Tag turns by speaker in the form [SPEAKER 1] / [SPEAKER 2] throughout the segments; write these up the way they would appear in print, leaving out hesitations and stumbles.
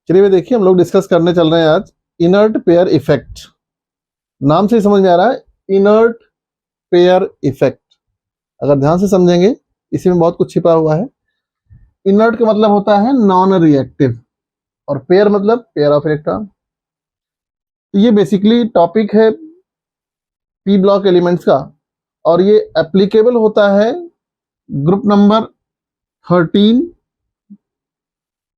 [SPEAKER 1] चलिए भाई देखिए, हम लोग डिस्कस करने चल रहे हैं आज इनर्ट पेयर इफेक्ट। नाम से ही समझ में आ रहा है, इनर्ट पेयर इफेक्ट। अगर ध्यान से समझेंगे इसी में बहुत कुछ छिपा हुआ है। इनर्ट का मतलब होता है नॉन रिएक्टिव, और पेयर मतलब पेयर ऑफ इलेक्ट्रॉन। तो ये बेसिकली टॉपिक है पी ब्लॉक एलिमेंट्स का, और ये एप्लीकेबल होता है ग्रुप नंबर 13,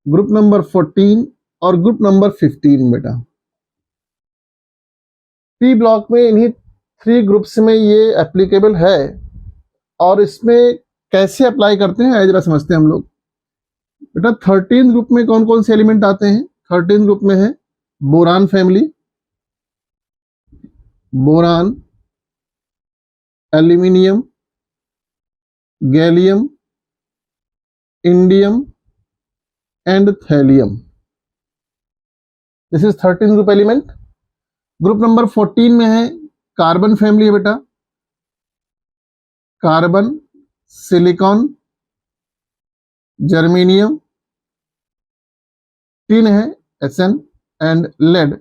[SPEAKER 1] ग्रुप नंबर 14 और ग्रुप नंबर 15। बेटा पी ब्लॉक में इन्हीं 3 ग्रुप्स में ये एप्लीकेबल है। और इसमें कैसे अप्लाई करते हैं जरा समझते हैं हम लोग। बेटा 13 ग्रुप में कौन कौन से एलिमेंट आते हैं? 13 ग्रुप में है boron family, boron, aluminium, gallium, indium and thallium. This is 13 group element. Group number 14 में है कार्बन फैमिली है बेटा, कार्बन, सिलिकॉन, जर्मेनियम, टिन है Sn and lead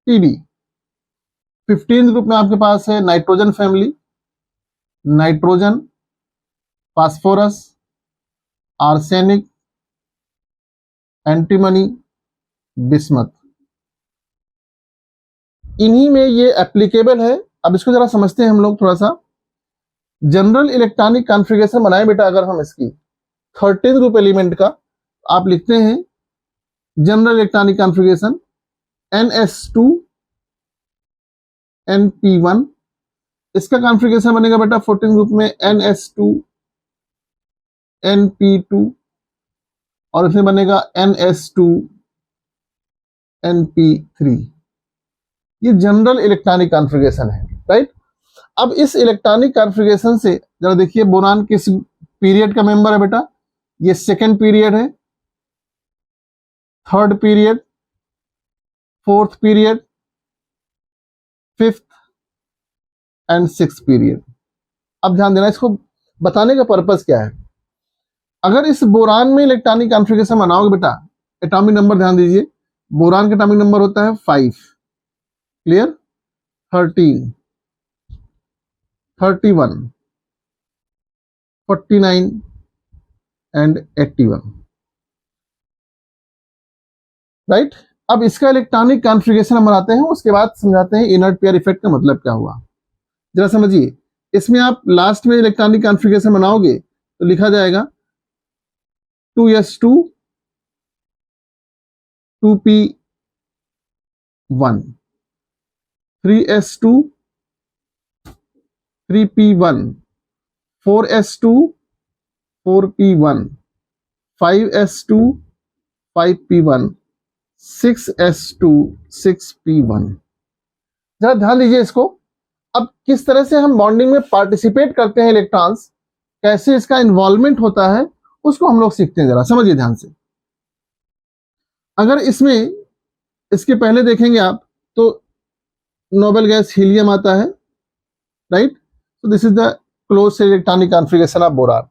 [SPEAKER 1] Pb। 15 group में आपके पास है nitrogen family, nitrogen, phosphorus, arsenic, antimony, bismuth. इन्हीं में ये एप्लीकेबल है। अब इसको जरा समझते हैं हम लोग थोड़ा सा। जनरल इलेक्ट्रॉनिक कॉन्फ़िगरेशन बनाए बेटा अगर हम इसकी 13 ग्रुप एलिमेंट का, आप लिखते हैं general electronic configuration NS2 NP1। इसका कॉन्फ़िगरेशन बनेगा बेटा 14 ग्रुप में NS2 NP2, और इसमें बनेगा NS2 NP3। ये जनरल इलेक्ट्रॉनिक कॉन्फ़िगरेशन है, राइट। अब इस इलेक्ट्रॉनिक कॉन्फ़िगरेशन से जरा देखिए, बोरान किस पीरियड का मेंबर है बेटा? ये सेकेंड पीरियड है, third period, fourth period, fifth and sixth period. अब ध्यान देना, इसको बताने का पर्पस क्या है। अगर इस बोरान में इलेक्ट्रॉनिक कॉन्फ़िगरेशन बनाओगे बेटा, एटॉमिक नंबर ध्यान दीजिए, बोरान का एटॉमिक नंबर होता है 5, क्लियर, 13, 31, 49 एंड 81, राइट। अब इसका इलेक्ट्रॉनिक कॉन्फ़िगरेशन हम बनाते हैं, उसके बाद समझाते हैं इनर्ट पेयर इफेक्ट का मतलब क्या हुआ। जरा समझिए, इसमें आप लास्ट में इलेक्ट्रॉनिक कॉन्फ़िगरेशन बनाओगे तो लिखा जाएगा 2s2 2p1, 3s2 3p1, 4s2 4p1, 5s2 5p1, 6s2 6p1। जरा ध्यान दीजिए इसको। अब किस तरह से हम बॉन्डिंग में पार्टिसिपेट करते हैं इलेक्ट्रॉन्स, कैसे इसका इन्वॉल्वमेंट होता है, उसको हम लोग सीखते हैं। जरा समझिए ध्यान से। अगर इसमें इसके पहले देखेंगे आप तो नोबल गैस हीलियम आता है, राइट। तो this is the close electronic configuration of boron.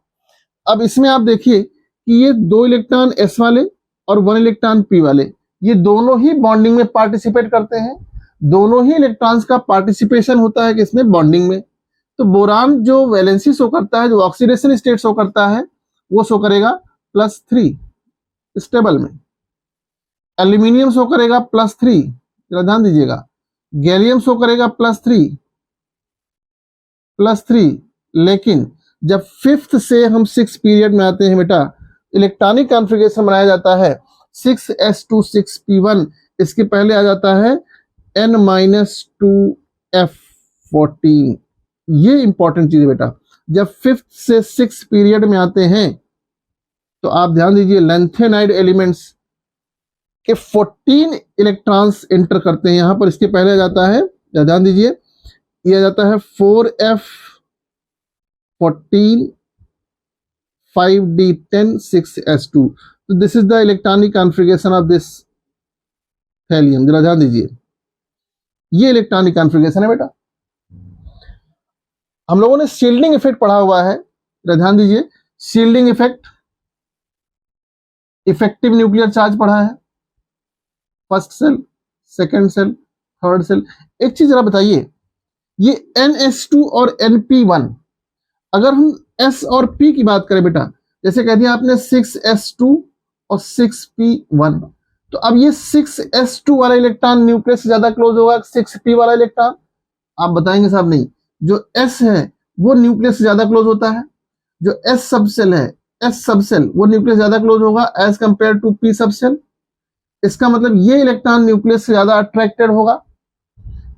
[SPEAKER 1] अब इसमें आप देखिए कि ये 2 इलेक्ट्रॉन S वाले और 1 इलेक्ट्रॉन P वाले, ये दोनों ही बॉन्डिंग में पार्टिसिपेट करते हैं। दोनों ही इलेक्ट्रॉन्स का पार्टिसिपेशन होता है किसमें? बॉन्डिंग में। तो बोरान जो वैलेंसी शो करता है, जो ऑक्सीडेशन स्टेट शो करता है, वो शो करेगा +3 स्टेबल में। एल्यूमिनियम शो करेगा +3, जरा ध्यान दीजिएगा। गैलियम शो करेगा +3। लेकिन जब 5th से हम 6 पीरियड में आते हैं बेटा, इलेक्ट्रॉनिक कॉन्फ़िगरेशन बनाया जाता है 6s2 6p1। इसके पहले आ जाता है N-2f14। ये इंपॉर्टेंट चीज है बेटा। जब 5th से 6 पीरियड में आते हैं तो आप ध्यान दीजिए, लैंथेनाइड एलिमेंट्स के 14 इलेक्ट्रॉन्स एंटर करते हैं यहां पर। इसके पहले आ जाता है, ध्यान दीजिए, ये आ जाता है 4f14 5d10 6s2। तो this is the electronic configuration of this thallium. जरा ध्यान दीजिए, ये इलेक्ट्रॉनिक कॉन्फ़िगरेशन है बेटा। हम लोगों ने शील्डिंग इफेक्ट पढ़ा हुआ है, जरा ध्यान दीजिए। Shielding effect, effective nuclear charge पढ़ा है, first shell, second shell, third shell. एक चीज जरा बताइए, ये NH2 और NP1, अगर हम S और P की बात करें बेटा, जैसे कह दिया आपने 6s2 और 6p1, तो अब ये 6s2 वाला इलेक्ट्रॉन न्यूक्लियस से ज्यादा क्लोज होगा 6p वाला इलेक्ट्रॉन? आप बताएंगे साहब नहीं, जो S है वो न्यूक्लियस से ज्यादा क्लोज होता है। जो S सबसेल है, S सबसेल वो न्यूक्लियस ज्यादा क्लोज होगा as compared to P subshell. इसका मतलब ये इलेक्ट्रॉन न्यूक्लियस से ज्यादा अट्रैक्टेड होगा।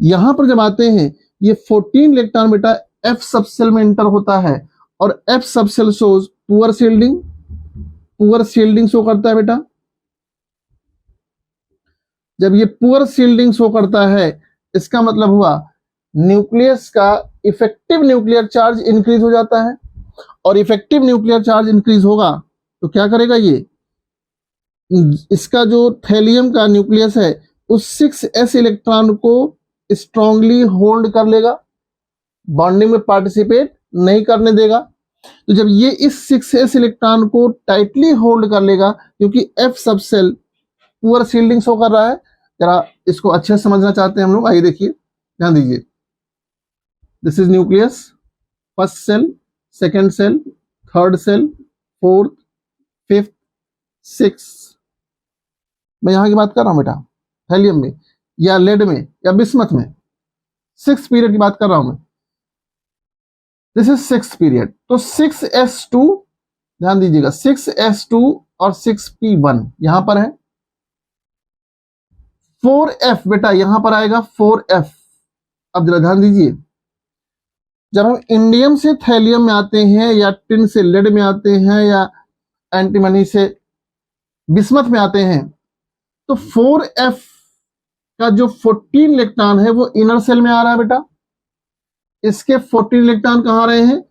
[SPEAKER 1] यहां पर जब आते हैं, ये 14 इलेक्ट्रॉन बेटा F सबसेल में इंटर होता है, और F subshell shows poor shielding, poor shielding show करता है बेटा। जब ये पुअर शील्डिंग शो करता है, इसका मतलब हुआ न्यूक्लियस का इफेक्टिव न्यूक्लियर चार्ज इंक्रीज हो जाता है, और इफेक्टिव न्यूक्लियर चार्ज इंक्रीज होगा तो क्या करेगा ये, इसका जो थैलियम का न्यूक्लियस है उस 6s इलेक्ट्रॉन को स्ट्रांगली होल्ड कर लेगा, बॉन्डिंग में पार्टिसिपेट नहीं करने देगा। तो जब ये इस 6s इलेक्ट्रॉन को टाइटली होल्ड कर लेगा, क्योंकि F subshell poor shielding show कर रहा है, जरा इसको अच्छे से समझना चाहते हैं हम लोग, आइए देखिए, ध्यान दीजिए। This is nucleus, first shell, second shell, third shell, fourth, fifth, six. मैं यहां की बात कर रहा हूं बेटा, हेलियम में या लेड में या बिस्मथ में, सिक्स पीरियड की बात कर रहा हूं मैं। This is six period. तो 6s2, ध्यान दीजिएगा, 6s2 और 6p1 यहां पर है। 4f बेटा यहां पर आएगा, 4f। अब जरा ध्यान दीजिए, जब हम इंडियम से थैलियम में आते हैं, या टिन से लेड में आते हैं, या एंटीमनी से बिस्मथ में आते हैं, तो 4f का जो 14 इलेक्ट्रॉन है वो इनर सेल में आ रहा है बेटा। इसके 14 इलेक्ट्रॉन कहां आ रहे हैं,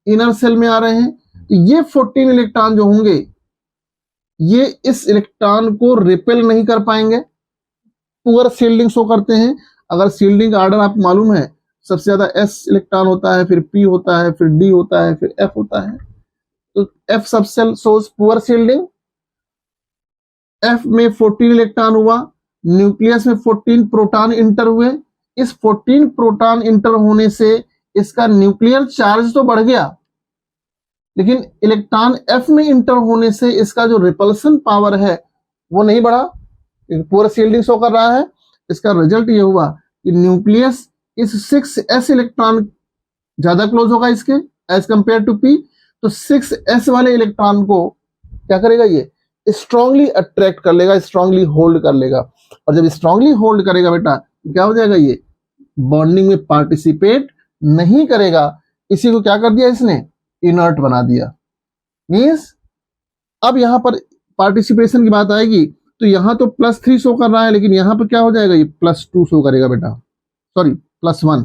[SPEAKER 1] इनर सेल में आ रहे हैं। तो ये 14 इलेक्ट्रॉन जो होंगे, ये इस इलेक्ट्रॉन को रिपेल नहीं कर पाएंगे, पुअर शील्डिंग शो करते हैं। अगर शील्डिंग का ऑर्डर आपको मालूम है, सबसे ज्यादा S इलेक्ट्रॉन होता है, फिर P होता है, फिर D होता है, फिर F होता है। तो F subshell shows poor shielding. F में 14 इलेक्ट्रॉन हुआ, न्यूक्लियस में 14 प्रोटॉन इंटर हुए। इस 14 प्रोटॉन इंटर होने से इसका न्यूक्लियर चार्ज तो बढ़ गया, लेकिन इलेक्ट्रॉन F में इंटर होने से इसका जो रिपल्सन पावर है वो नहीं बढ़ा, पूरा शील्डिंग शो कर रहा है। इसका रिजल्ट ये हुआ कि न्यूक्लियस इस 6s इलेक्ट्रॉन ज्यादा क्लोज होगा इसके एज कंपेयर टू P। तो 6s वाले इलेक्ट्रॉन को क्या करेगा, ये स्ट्रांगली अट्रैक्ट कर लेगा, स्ट्रांगली होल्ड कर लेगा। और जब स्ट्रांगली होल्ड करेगा बेटा, क्या हो जाएगा, ये बॉन्डिंग में पार्टिसिपेट नहीं करेगा। इसी को क्या कर दिया इसने, इनर्ट बना दिया। मींस अब यहां पर पार्टिसिपेशन की बात आएगी, तो यहां तो +3 शो कर रहा है, लेकिन यहां पर क्या हो जाएगा, ये +2 शो करेगा बेटा, सॉरी +1,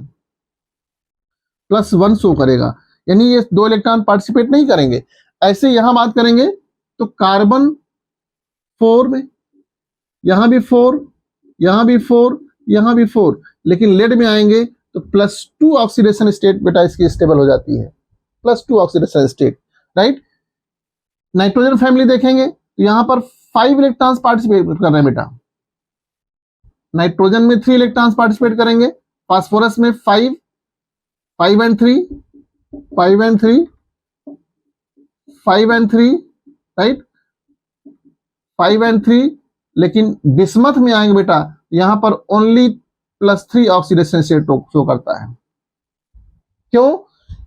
[SPEAKER 1] +1 शो करेगा। यानी ये दो इलेक्ट्रॉन पार्टिसिपेट नहीं करेंगे। ऐसे यहां बात करेंगे तो कार्बन 4 में, यहां भी 4, यहां भी 4, यहां भी 4, लेकिन लेड में आएंगे तो +2 ऑक्सीडेशन स्टेट बेटा इसकी स्टेबल हो जाती है, +2 oxidation state, right. Nitrogen family देखेंगे तो यहां पर 5 इलेक्ट्रॉन्स पार्टिसिपेट कर रहे हैं बेटा। नाइट्रोजन में 3 इलेक्ट्रॉन्स पार्टिसिपेट करेंगे, फास्फोरस में 5, 5 and 3, 5 and 3, 5 and 3, right, 5 and 3। लेकिन बिस्मथ में आएंगे बेटा, यहां पर ओनली +3 ऑक्सीडेशन स्टेट शो करता है। क्यों,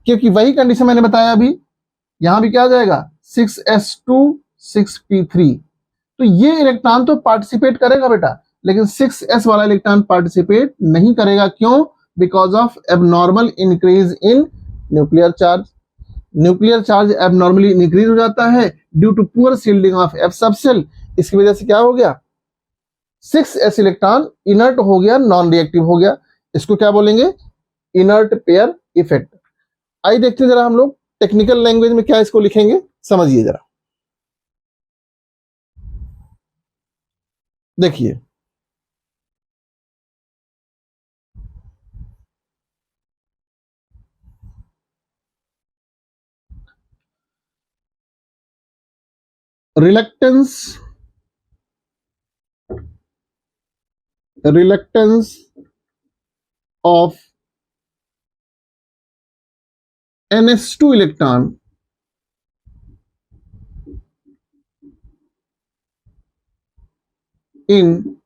[SPEAKER 1] क्योंकि वही कंडीशन मैंने बताया अभी, यहां भी क्या आ जाएगा, 6s2 6p3। तो ये इलेक्ट्रॉन तो पार्टिसिपेट करेगा बेटा, लेकिन 6s वाला इलेक्ट्रॉन पार्टिसिपेट नहीं करेगा। क्यों, because of abnormal increase in nuclear charge. Nuclear charge abnormally increase हो जाता है due to poor shielding of F subshell. इसकी वजह से क्या हो गया, 6s इलेक्ट्रॉन इनर्ट हो गया, नॉन रिएक्टिव हो गया। इसको क्या बोलेंगे, इनर्ट पेयर इफेक्ट। आइए देखते हैं जरा हम लोग टेक्निकल लैंग्वेज में क्या इसको लिखेंगे, समझिए जरा। देखिए, reluctance reluctance of ns2 electron in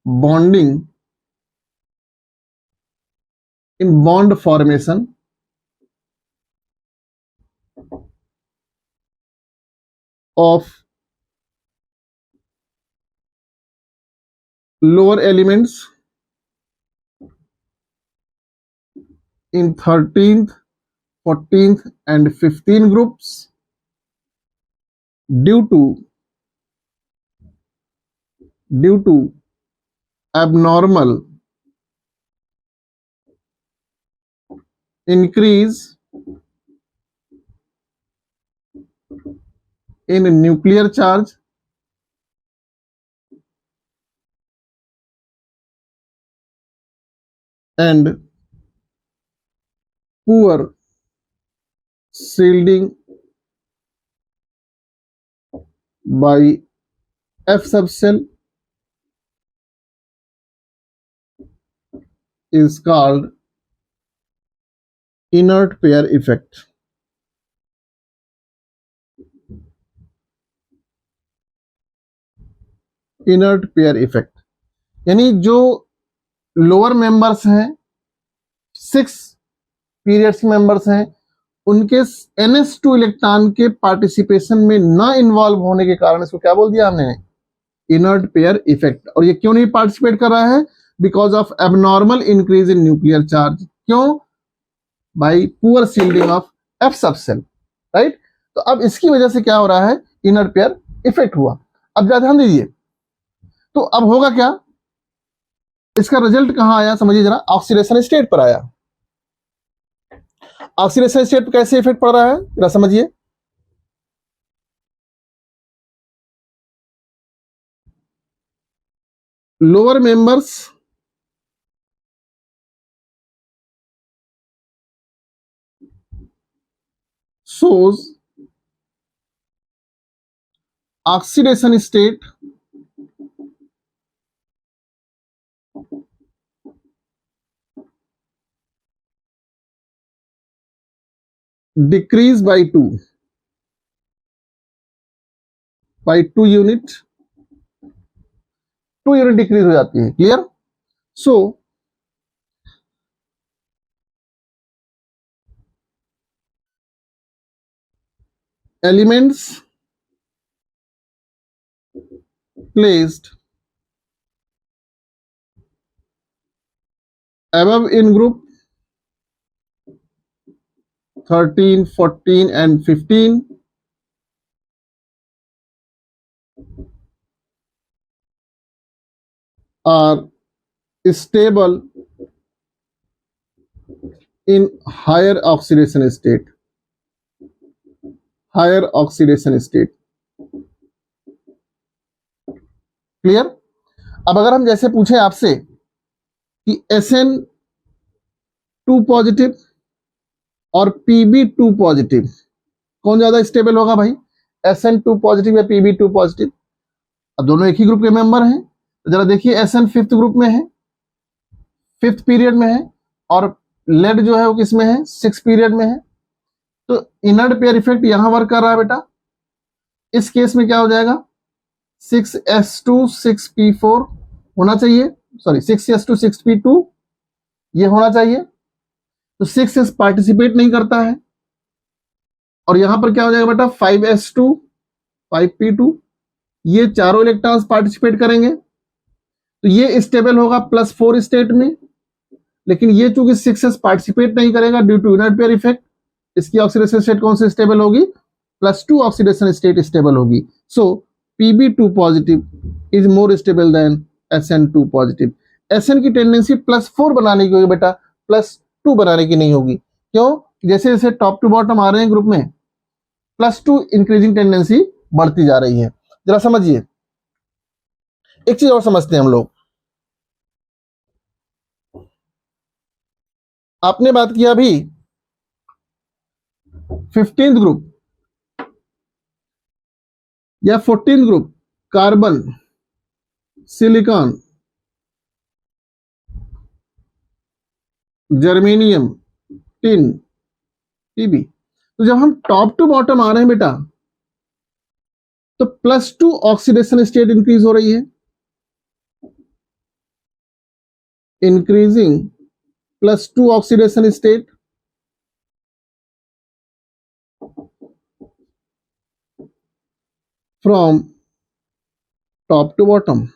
[SPEAKER 1] bonding in bond formation of lower elements in 13th, 14th and 15th groups due to abnormal increase in nuclear charge and poor shielding by F subcell is called inert pair effect. Inert pair effect, यानी जो lower members हैं, 6 periods members हैं, उनके NS2 electron के participation में ना involve होने के कारण इसको क्या बोल दिया हमने, इनर्ट पेयर इफेक्ट। और ये क्यों नहीं पार्टिसिपेट कर रहा है? Because of abnormal increase in nuclear charge. क्यों? By poor shielding of F subshell, right. तो अब इसकी वजह से क्या हो रहा है, इनर्ट पेयर इफेक्ट हुआ। अब ज्यादा ध्यान दीजिए, तो अब होगा क्या, इसका रिजल्ट कहां आया समझिए जरा, ऑक्सीडेशन स्टेट पर आया। ऑक्सीडेशन स्टेट पर कैसे इफेक्ट पड़ रहा है जरा समझिए। Lower members shows oxidation state decrease by 2 unit, 2 unit decrease हो जाती है। Clear? So elements placed above in group 13, 14 and 15 are stable in higher oxidation state, higher oxidation state। Clear? अब अगर हम जैसे पूछे आपसे कि SN2 पॉजिटिव और PB2 पॉजिटिव कौन ज्यादा स्टेबल होगा भाई, SN2 पॉजिटिव या PB2 पॉजिटिव? अब दोनों एक ही ग्रुप के मेंबर हैं, तो जरा देखिए SN फिफ्थ ग्रुप में है, 5th पीरियड में है, और लेड जो है वो किस में है, 6th पीरियड में है। तो इनर्ट पेयर इफेक्ट यहां वर्क कर रहा है बेटा। इस केस में क्या हो जाएगा, 6s2 6p4 होना चाहिए, सॉरी 6s2 6p2 ये होना चाहिए। तो 6s पार्टिसिपेट नहीं करता है, और यहां पर क्या हो जाएगा बेटा, 5s2 5p2 ये चारों इलेक्ट्रॉन्स पार्टिसिपेट करेंगे। तो ये स्टेबल होगा +4 स्टेट में, लेकिन ये चूंकि 6s पार्टिसिपेट नहीं करेगा due to inert pair effect, इसकी ऑक्सीडेशन स्टेट कौन सी स्टेबल होगी, +2 ऑक्सीडेशन स्टेट स्टेबल होगी। So PB2 positive is more stable than SN2 positive. SN की टेंडेंसी +4 बनाने की होगी बेटा, +2 बनाने की नहीं होगी। क्यों? जैसे जैसे टॉप टू बॉटम आ रहे हैं ग्रुप में, +2 इंक्रीजिंग टेंडेंसी बढ़ती जा रही है। जरा समझिए, एक चीज और समझते हैं हम लोग। आपने बात किया अभी 15th ग्रुप या 14th group, carbon, silicon, germanium, tin, TB. तो जब हम टॉप टू बॉटम आ रहे हैं बेटा, तो +2 ऑक्सीडेशन स्टेट इंक्रीज हो रही है, increasing +2 oxidation state from top to bottom,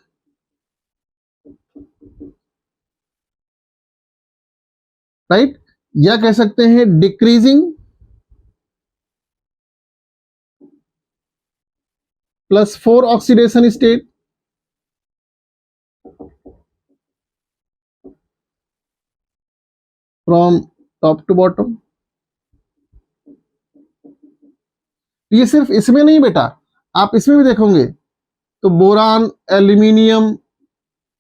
[SPEAKER 1] right. या कह सकते हैं decreasing +4 oxidation state from top to bottom. ये सिर्फ इसमें नहीं बेटा, आप इसमें भी देखोगे तो boron, aluminium,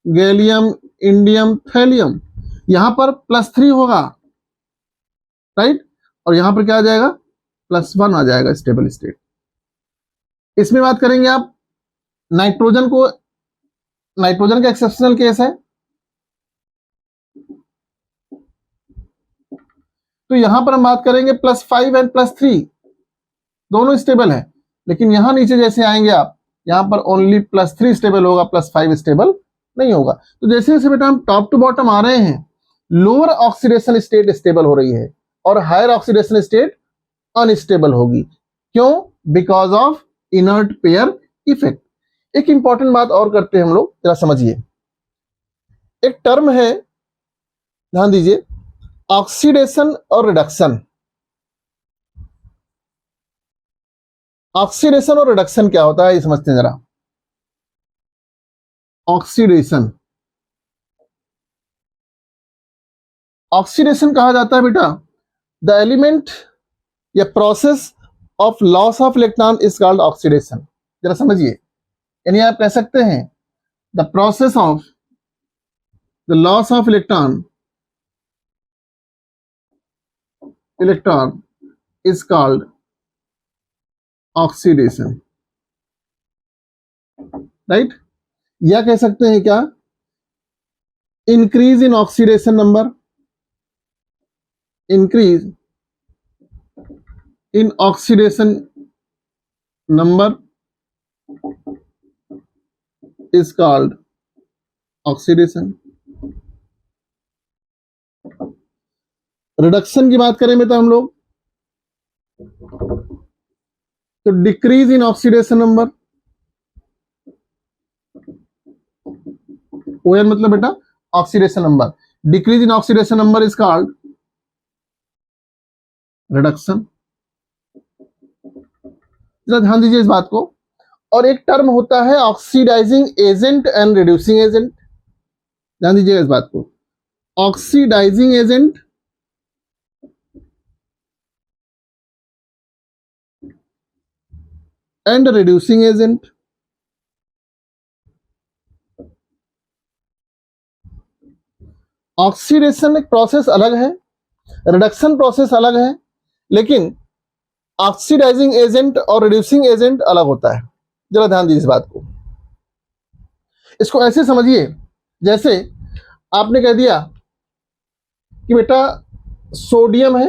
[SPEAKER 1] gallium, indium, thallium, यहां पर +3 होगा, राइट। और यहां पर क्या आ जाएगा, +1 आ जाएगा स्टेबल स्टेट। इसमें बात करेंगे आप नाइट्रोजन को, नाइट्रोजन का एक्सेप्शनल केस है। तो यहां पर हम बात करेंगे +5 एंड +3 दोनों स्टेबल है, लेकिन यहां नीचे जैसे आएंगे आप, यहां पर ओनली +3 स्टेबल होगा, +5 स्टेबल नहीं होगा। तो जैसे जैसे बेटा हम टॉप टू बॉटम आ रहे हैं, लोअर ऑक्सीडेशन स्टेट स्टेबल हो रही है और हायर ऑक्सीडेशन स्टेट अनस्टेबल होगी। क्यों? Because of inert pair effect. एक इंपॉर्टेंट बात और करते हैं हम लोग, जरा समझिए। एक टर्म है, ध्यान दीजिए, ऑक्सीडेशन और रिडक्शन। ऑक्सीडेशन और रिडक्शन क्या होता है ये समझते हैं जरा। ऑक्सीडेशन, ऑक्सीडेशन कहा जाता है बेटा द एलिमेंट या process of loss of electron is called oxidation. जरा समझिए, यानी आप कह सकते हैं the process of the loss of electron is called oxidation, right. या कह सकते हैं क्या, increase in oxidation number, increase in oxidation number is called oxidation. Reduction की बात करें बेटा हम लोग, तो decrease in oxidation number, ON मतलब बेटा oxidation number, decrease in oxidation number is called reduction. जरा ध्यान दीजिए इस बात को। और एक टर्म होता है oxidizing agent and reducing agent. ध्यान दीजिएगा इस बात को, oxidizing agent and reducing agent. Oxidation एक प्रोसेस अलग है, रिडक्शन प्रोसेस अलग है, लेकिन ऑक्सीडाइजिंग एजेंट और रिड्यूसिंग एजेंट अलग होता है। जरा ध्यान दीजिए इस बात को। इसको ऐसे समझिए, जैसे आपने कह दिया कि बेटा सोडियम है,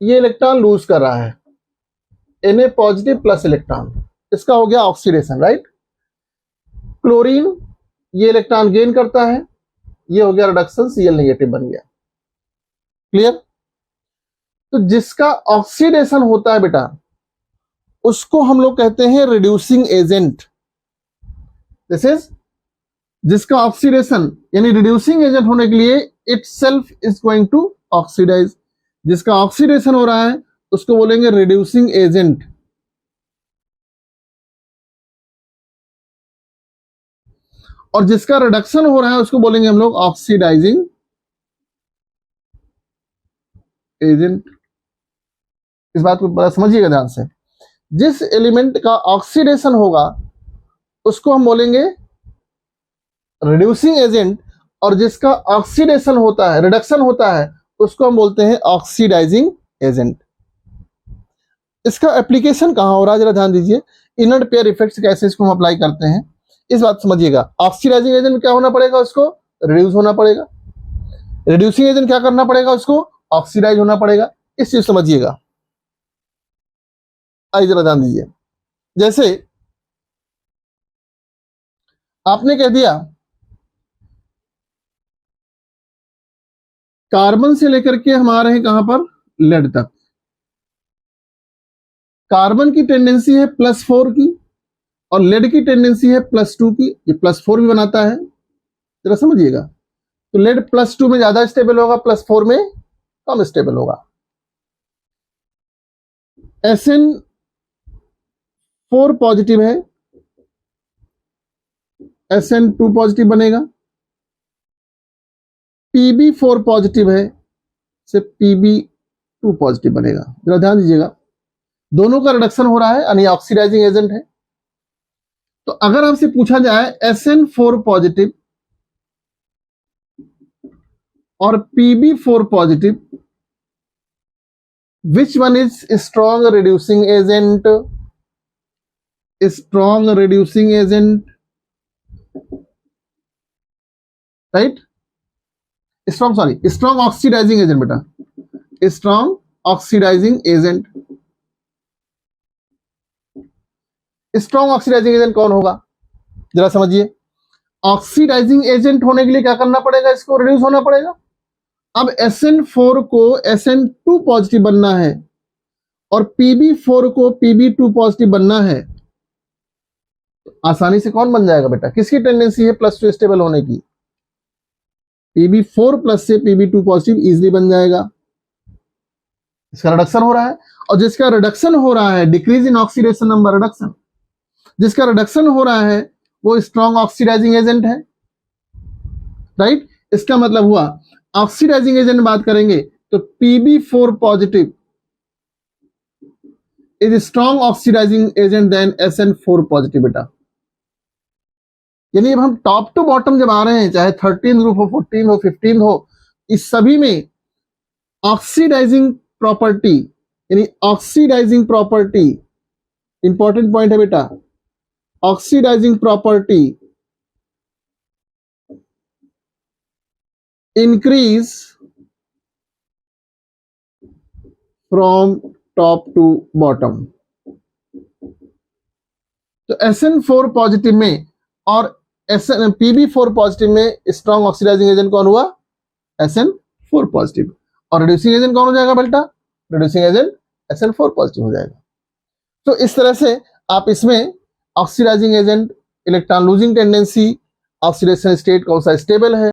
[SPEAKER 1] ये इलेक्ट्रॉन लूज कर रहा है, Na+ इलेक्ट्रॉन, इसका हो गया ऑक्सीडेशन, राइट। क्लोरीन ये इलेक्ट्रॉन गेन करता है, ये हो गया रिडक्शन, Cl- बन गया। क्लियर? तो जिसका ऑक्सीडेशन होता है बेटा, उसको हम लोग कहते हैं रिड्यूसिंग एजेंट। दिस इज, जिसका ऑक्सीडेशन यानी रिड्यूसिंग एजेंट होने के लिए itself is going to oxidize. जिसका ऑक्सीडेशन हो रहा है उसको बोलेंगे रिड्यूसिंग एजेंट। और जिसका रिडक्शन हो रहा है उसको बोलेंगे हम लोग ऑक्सीडाइजिंग एजेंट। इस बात को समझिएगा ध्यान से। जिस एलिमेंट का ऑक्सीडेशन होगा उसको हम बोलेंगे रिड्यूसिंग एजेंट, और जिसका ऑक्सीडेशन होता है, रिडक्शन होता है, उसको हम बोलते हैं ऑक्सीडाइजिंग एजेंट। इसका एप्लीकेशन कहां हो रहा है, जरा ध्यान दीजिए। इनर्ट पेयर इफेक्ट्स कैसे इसको हम अप्लाई करते हैं, इस बात समझिएगा। ऑक्सीडाइजिंग एजेंट क्या होना पड़ेगा, उसको रिड्यूस होना पड़ेगा। रिड्यूसिंग एजेंट क्या करना पड़ेगा, उसको ऑक्सीडाइज होना पड़ेगा। इस चीज समझिएगा। आइए जरा ध्यान दीजिए। जैसे आपने कह दिया कार्बन से लेकर के हम आ रहे हैं कहां पर, लेड तक। कार्बन की टेंडेंसी है +4 की और लेड की टेंडेंसी है +2 की। ये +4 भी बनाता है, जरा समझिएगा। तो लेड +2 में ज्यादा स्टेबल होगा, +4 में कम स्टेबल होगा। SN4 पॉजिटिव है, SN2 पॉजिटिव बनेगा। PB4 पॉजिटिव है, से PB2 पॉजिटिव बनेगा। जरा ध्यान दीजिएगा, दोनों का रिडक्शन हो रहा है, यानी ऑक्सीडाइजिंग एजेंट है। तो अगर आपसे पूछा जाए SN4 पॉजिटिव और PB4 positive, which one is strong reducing agent? Strong reducing agent, right? Strong oxidizing agent बेटा, strong oxidizing agent। Strong oxidizing agent कौन होगा, जरा समझिए। ऑक्सीडाइजिंग एजेंट होने के लिए क्या करना पड़ेगा, इसको रिड्यूस होना पड़ेगा। अब SN4 को SN2 पॉजिटिव बनना है और PB4 को PB2 पॉजिटिव बनना है, आसानी से कौन बन जाएगा बेटा, किसकी टेंडेंसी है +2 स्टेबल होने की, PB4 प्लस से PB2 पॉजिटिव इजीली बन जाएगा। इसका रिडक्शन हो रहा है, और जिसका रिडक्शन हो रहा है, decrease in oxidation number reduction, जिसका रिडक्शन हो रहा है वो स्ट्रॉन्ग ऑक्सीडाइजिंग एजेंट है, राइट। इसका मतलब हुआ ऑक्सीडाइजिंग एजेंट बात करेंगे तो PB4 positive is strong oxidizing agent than SN4 positive बेटा। यानी अब हम टॉप टू बॉटम जब आ रहे हैं, चाहे 13 ग्रुप हो, 14 हो, 15 हो, इस सभी में ऑक्सीडाइजिंग प्रॉपर्टी, यानी ऑक्सीडाइजिंग प्रॉपर्टी इंपॉर्टेंट पॉइंट है बेटा। Oxidizing property increase from top to bottom. तो SN4 पॉजिटिव में और PB4 पॉजिटिव में स्ट्रॉन्ग ऑक्सीडाइजिंग एजेंट कौन हुआ, SN4 पॉजिटिव। और रिड्यूसिंग एजेंट कौन हो जाएगा बेटा, रिड्यूसिंग एजेंट SN4 पॉजिटिव हो जाएगा। तो इस तरह से आप इसमें oxidizing agent, electron losing tendency, oxidation state कौन सा स्टेबल है,